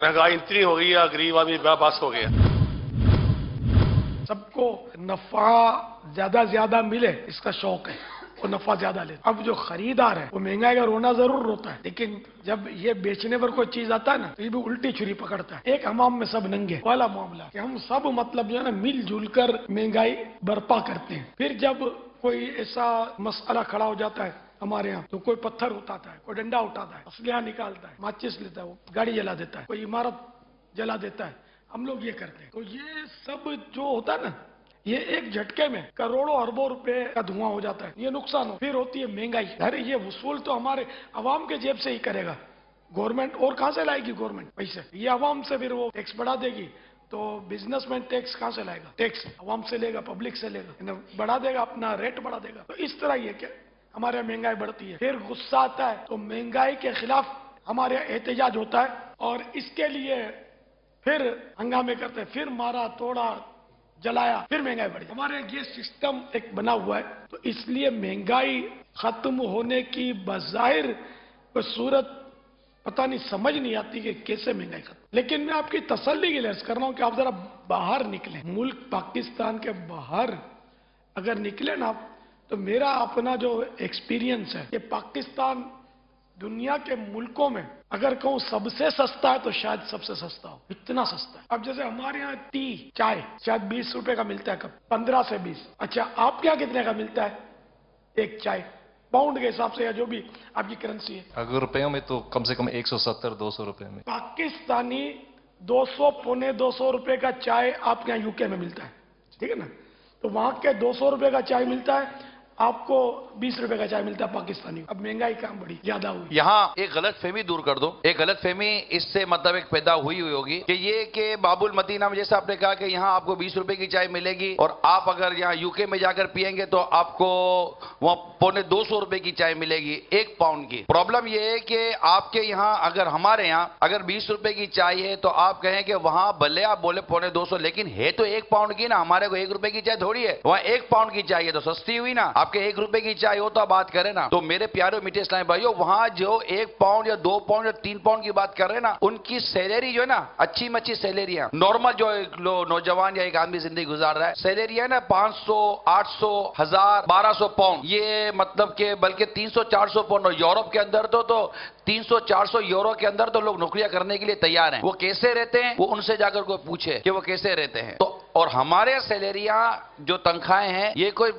महंगाई इतनी हो गई है, गरीब आदमी बस हो गया। सबको नफा ज्यादा मिले इसका शौक है, वो नफा ज्यादा ले। अब जो खरीदार है वो महंगाई का रोना जरूर रोता है, लेकिन जब ये बेचने पर कोई चीज आता है ना तो ये भी उल्टी छुरी पकड़ता है। एक हमाम में सब नंगे वाला मामला कि हम सब मतलब जो है ना मिलजुल कर महंगाई बर्पा करते हैं। फिर जब कोई ऐसा मसला खड़ा हो जाता है हमारे यहाँ, तो कोई पत्थर उठाता है, कोई डंडा उठाता है, असलिया निकालता है, माचिस लेता है, वो गाड़ी जला देता है, कोई इमारत जला देता है। हम लोग ये करते हैं। तो ये सब जो होता है ना, ये एक झटके में करोड़ों अरबों रुपए का धुआं हो जाता है। ये नुकसान हो, फिर होती है महंगाई। अरे ये वसूल तो हमारे अवाम के जेब से ही करेगा गवर्नमेंट, और कहां से लाएगी गवर्नमेंट पैसे? ये अवाम से फिर वो टैक्स बढ़ा देगी, तो बिजनेसमैन टैक्स कहां से लाएगा? टैक्स अवाम से लेगा, पब्लिक से लेगा, बढ़ा देगा, अपना रेट बढ़ा देगा। तो इस तरह ये क्या हमारे यहाँ महंगाई बढ़ती है। फिर गुस्सा आता है तो महंगाई के खिलाफ हमारे यहाँ एहतजाज होता है, और इसके लिए फिर हंगामे करते हैं, फिर मारा तोड़ा जलाया, फिर महंगाई बढ़ी। हमारे ये सिस्टम एक बना हुआ है, तो इसलिए महंगाई खत्म होने की बजाहिर कोई सूरत पता नहीं, समझ नहीं आती कि कैसे महंगाई खत्म। लेकिन मैं आपकी तसल्ली के लिए अर्ज कर रहा हूं कि आप जरा बाहर निकले, मुल्क पाकिस्तान के बाहर अगर निकले ना आप, तो मेरा अपना जो एक्सपीरियंस है कि पाकिस्तान दुनिया के मुल्कों में अगर कहूं सबसे सस्ता है तो शायद सबसे सस्ता हो, इतना सस्ता है। अब जैसे हमारे यहाँ टी चाय शायद 20 रुपए का मिलता है, कप 15 से 20। अच्छा आपके यहाँ कितने का मिलता है एक चाय? पाउंड के हिसाब से या जो भी आपकी करेंसी है। अगर रुपयों में तो कम से कम 170-200 रुपए में। पाकिस्तानी 200 पौने 200 रुपए का चाय आपके यहाँ यूके में मिलता है, ठीक है ना? तो वहां के 200 रुपए का चाय मिलता है, आपको 20 रुपए का चाय मिलता है पाकिस्तानी। अब महंगाई कहां बढ़ी, ज्यादा हुई। यहाँ एक गलत फहमी दूर कर दो। एक गलत फहमी इससे मतलब एक पैदा हुई होगी कि ये कि बाबुल मदीना में जैसे आपने कहा कि यहाँ आपको 20 रुपए की चाय मिलेगी, और आप अगर यहाँ यूके में जाकर पियेंगे तो आपको वहां पौने 200 रुपए की चाय मिलेगी, 1 पाउंड की। प्रॉब्लम ये है कि आपके यहाँ अगर हमारे यहाँ अगर 20 रुपए की चाय है तो आप कहें कि वहां भले आप बोले पौने 200, लेकिन है तो 1 पाउंड की ना। हमारे को 1 रुपए की चाय थोड़ी है, वहां 1 पाउंड की चाय है, तो सस्ती हुई ना। आपके 1 रुपए की चाय हो तो आप बात करें ना। तो मेरे प्यारे मीठे इस्लामी भाइयों, वहां जो 1 पाउंड या 2 पाउंड या 3 पाउंड की बात कर रहे हैं ना, उनकी सैलरी जो है ना, अच्छी मच्छी सैलरी है। नॉर्मल जो एक नौजवान या एक आदमी जिंदगी गुजार रहा है, सैलरी है ना 500, 800, 1000, 1200 पाउंड, ये मतलब के बल्कि 300-400 पाउंड। और यूरोप के अंदर तो 300-400 यूरो के अंदर तो लोग नौकरियां करने के लिए तैयार हैं। वो कैसे रहते हैं, वो उनसे जाकर कोई पूछे कि वो कैसे रहते हैं। तो और हमारे सैलरियां जो तनख्वाहें हैं, ये कोई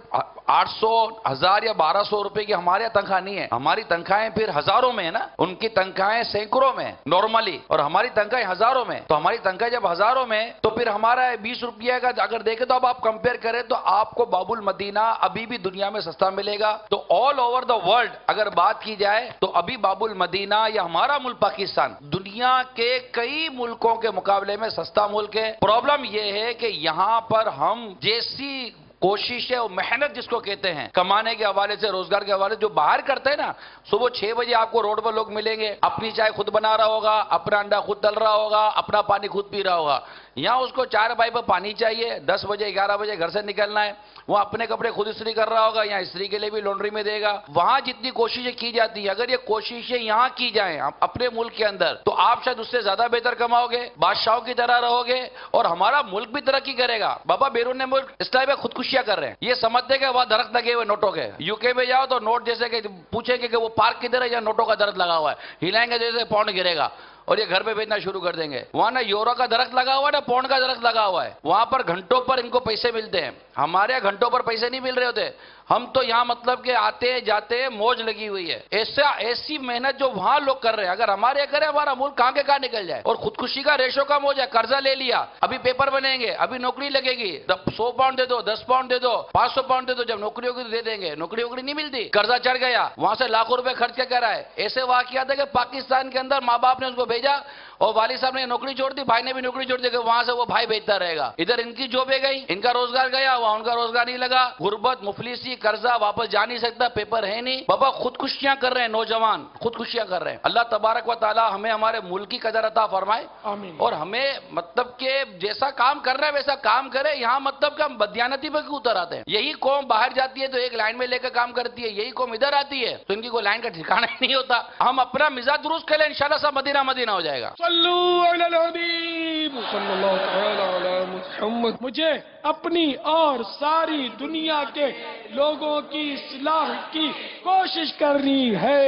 800, 1000 या 1200 रुपए की हमारे यहाँ तनख्वाह नहीं है। हमारी तनख्वाहें फिर हजारों में है ना, उनकी तनख्वाहें सैकड़ों में नॉर्मली, और हमारी तनख्वाहें हजारों में। तो हमारी तनख्वाह जब हजारों में, तो फिर हमारा 20 रुपये का अगर देखें तो अब आप कंपेयर करें तो आपको बाबुल मदीना अभी भी दुनिया में सस्ता मिलेगा। तो ऑल ओवर द वर्ल्ड अगर बात की जाए तो अभी बाबुल मदीना या हमारा मुल्क पाकिस्तान दुनिया के कई मुल्कों के मुकाबले में सस्ता मुल्क है। प्रॉब्लम यह है कि यहां पर हम जैसी कोशिश है और मेहनत जिसको कहते हैं कमाने के हवाले से, रोजगार के हवाले से, जो बाहर करते हैं ना, सुबह 6 बजे आपको रोड पर लोग मिलेंगे, अपनी चाय खुद बना रहा होगा, अपना अंडा खुद तल रहा होगा, अपना पानी खुद पी रहा होगा। यहां उसको 4 पाइप पर पानी चाहिए, 10 बजे 11 बजे घर से निकलना है, वो अपने कपड़े खुद इस्त्री कर रहा होगा, यहाँ इस्त्री के लिए भी लॉन्ड्री में देगा। वहां जितनी कोशिशें की जाती है, अगर ये कोशिशें यहां की जाएं अपने मुल्क के अंदर, तो आप शायद उससे ज्यादा बेहतर कमाओगे, बादशाहों की तरह रहोगे, और हमारा मुल्क भी तरक्की करेगा। बाबा बैरून मुल्क इस्लाम में खुदकुशियां कर रहे हैं, ये समझते कि वहां दरख्त लगे हुए नोटों के। यूके में जाओ तो नोट जैसे कि पूछेंगे कि वो पार्क किधर है, या नोटों का दरख्त लगा हुआ है, हिलाएंगे जैसे पाउंड गिरेगा और ये घर पे बेचना शुरू कर देंगे। वहां ना यूरो का दरख्त लगा हुआ है ना पौंड का दरख्त लगा हुआ है, वहां पर घंटों पर इनको पैसे मिलते हैं। हमारे यहाँ घंटों पर पैसे नहीं मिल रहे होते। हम तो यहाँ मतलब के आते जाते मौज लगी हुई है। ऐसी मेहनत जो वहां लोग कर रहे हैं, अगर हमारे यहाँ करें, हमारा मुल्क कहां के कहां निकल जाए। और खुदकुशी का रेशो कम हो जाए। कर्जा ले लिया, अभी पेपर बनेंगे, अभी नौकरी लगेगी, 100 पाउंड दे दो, 10 पाउंड दे दो, 500 पाउंड दे दो, जब नौकरी होगी तो दे देंगे। नौकरी वोकरी नहीं मिलती, कर्जा चढ़ गया, वहां से लाखों रुपए खर्च क्या करा है। ऐसे वाकयात है कि पाकिस्तान के अंदर माँ बाप ने उसको भेजा और वालिद साहब ने नौकरी छोड़ दी, भाई ने भी नौकरी छोड़ दी, वहां से वो भाई बेचता रहेगा। इधर इनकी जॉबें गई, इनका रोजगार गया, वहां उनका रोजगार नहीं लगा। गुर्बत, मुफलिसी, कर्जा, वापस जा नहीं सकता, पेपर है नहीं। बाबा खुदकुशियां कर रहे हैं, नौजवान खुदकुशियां कर रहे हैं। अल्लाह तबारक व तआला हमें हमारे मुल्क की कदर अता फरमाए, आमीन। और हमें मतलब के जैसा काम कर रहे हैं वैसा काम करे। यहाँ मतलब कि हम बदयानती पर क्यों उतर आते हैं। यही कौम बाहर जाती है तो एक लाइन में लेकर काम करती है, यही कौम इधर आती है तो इनकी कोई लाइन का ठिकाना नहीं होता। हम अपना मिजाज दुरुस्त करें, इंशाल्लाह सब मदीना मदीना हो जाएगा। सल्लू अलल हबीब सल्लल्लाहु तआला अला मुहम्मद। मुझे अपनी और सारी दुनिया के लोगों की इस्लाह की कोशिश करनी है।